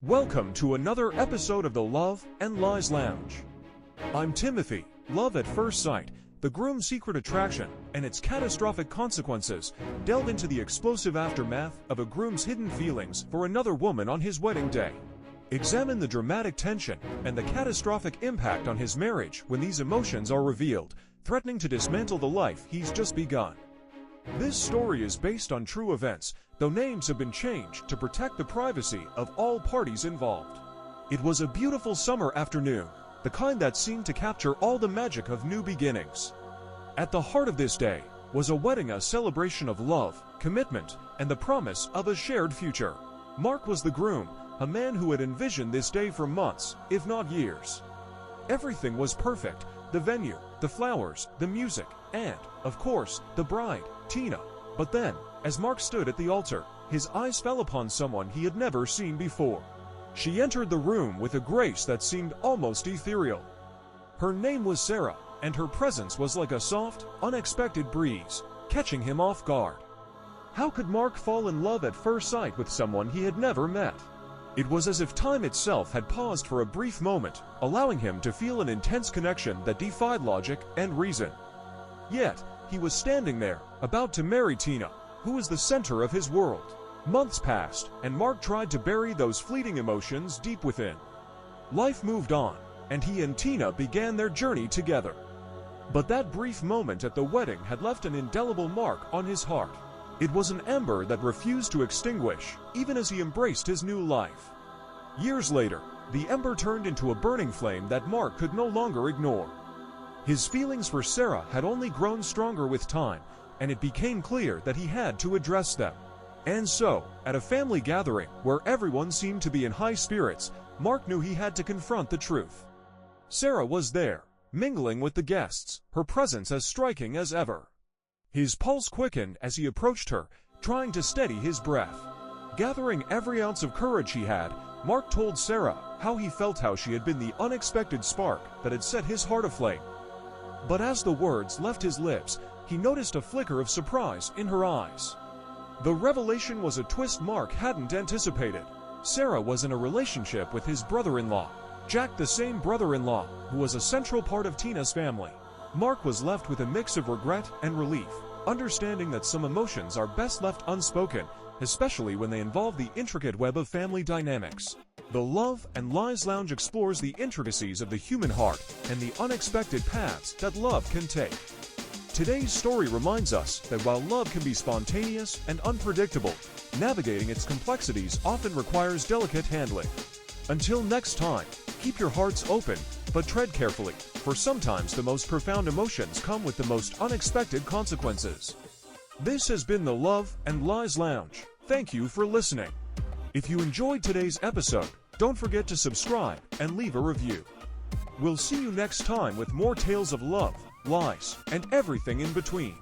Welcome to another episode of the Love and Lies Lounge. I'm Timothy. Love at first sight, the Groom's secret attraction, and its catastrophic consequences delve into the explosive aftermath of a groom's hidden feelings for another woman on his wedding day. Examine the dramatic tension and the catastrophic impact on his marriage when these emotions are revealed, threatening to dismantle the life he's just begun. This story is based on true events, though names have been changed to protect the privacy of all parties involved. It was a beautiful summer afternoon, the kind that seemed to capture all the magic of new beginnings. At the heart of this day was a wedding, a celebration of love, commitment, and the promise of a shared future. Mark was the groom, a man who had envisioned this day for months, if not years. Everything was perfect: the venue, the flowers, the music, and, of course, the bride, Tina. But then, as Mark stood at the altar, his eyes fell upon someone he had never seen before. She entered the room with a grace that seemed almost ethereal. Her name was Sarah, and her presence was like a soft, unexpected breeze, catching him off guard. How could Mark fall in love at first sight with someone he had never met? It was as if time itself had paused for a brief moment, allowing him to feel an intense connection that defied logic and reason. Yet, he was standing there, about to marry Tina, who was the center of his world. Months passed, and Mark tried to bury those fleeting emotions deep within. Life moved on, and he and Tina began their journey together. But that brief moment at the wedding had left an indelible mark on his heart. It was an ember that refused to extinguish, even as he embraced his new life. Years later, the ember turned into a burning flame that Mark could no longer ignore. His feelings for Sarah had only grown stronger with time, and it became clear that he had to address them. And so, at a family gathering where everyone seemed to be in high spirits, Mark knew he had to confront the truth. Sarah was there, mingling with the guests, her presence as striking as ever. His pulse quickened as he approached her, trying to steady his breath. Gathering every ounce of courage he had, Mark told Sarah how he felt, how she had been the unexpected spark that had set his heart aflame. But as the words left his lips, he noticed a flicker of surprise in her eyes. The revelation was a twist Mark hadn't anticipated. Sarah was in a relationship with his brother-in-law, Jack, the same brother-in-law who was a central part of Tina's family. Mark was left with a mix of regret and relief, understanding that some emotions are best left unspoken, especially when they involve the intricate web of family dynamics. The Love and Lies Lounge explores the intricacies of the human heart and the unexpected paths that love can take. Today's story reminds us that while love can be spontaneous and unpredictable, navigating its complexities often requires delicate handling. Until next time, keep your hearts open, but tread carefully, for sometimes the most profound emotions come with the most unexpected consequences. This has been the Love and Lies Lounge. Thank you for listening. If you enjoyed today's episode, don't forget to subscribe and leave a review. We'll see you next time with more tales of love, lies, and everything in between.